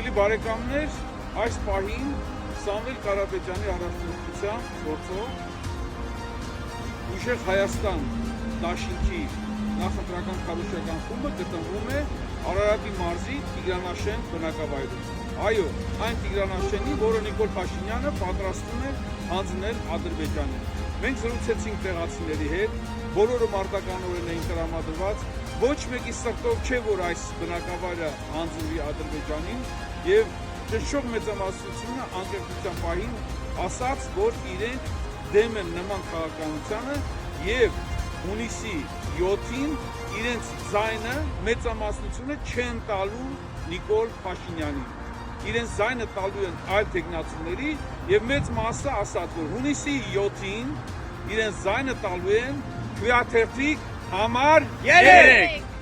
Սիրելի բարեկամներ, այս պահին Սամվել Կարապետյանի առաջնորդությամբ գործող Ուժեղ Հայաստան դաշինքի նախընտրական քարոզչական խումբը գտնվում է Արարատի մարզի Տիգրանաշեն բնակավայրում։ Այո, այն Տիգրանաշենի, որը Նիկոլ Փաշինյանը պատրաստում է հանձնել Ադրբեջանին։ Մենք զրուցեցինք տեղացիների հետ, բոլորը մարտականորեն էին տրամադրված, ոչ մեկի սրտով չէ, որ այս բնակավայրը հանձնվի Ադրբեջանին, եւ ճնշող մեծամասնությունը անկեղծության պահին ասաց, որ իրենք դեմ են նման քաղաքականությանը եւ հունիսի 7-ին իրենց ձայնը մեծամասնությունը չեն տալու Նիկոլ Փաշինյանին։ Իրենց ձայնը տալու են այլ տեխնացիների եւ մեծ մասը ասաց, որ հունիսի 7-ին իրենց ձայնը տալու են հյուրաթերթիկ համար 3։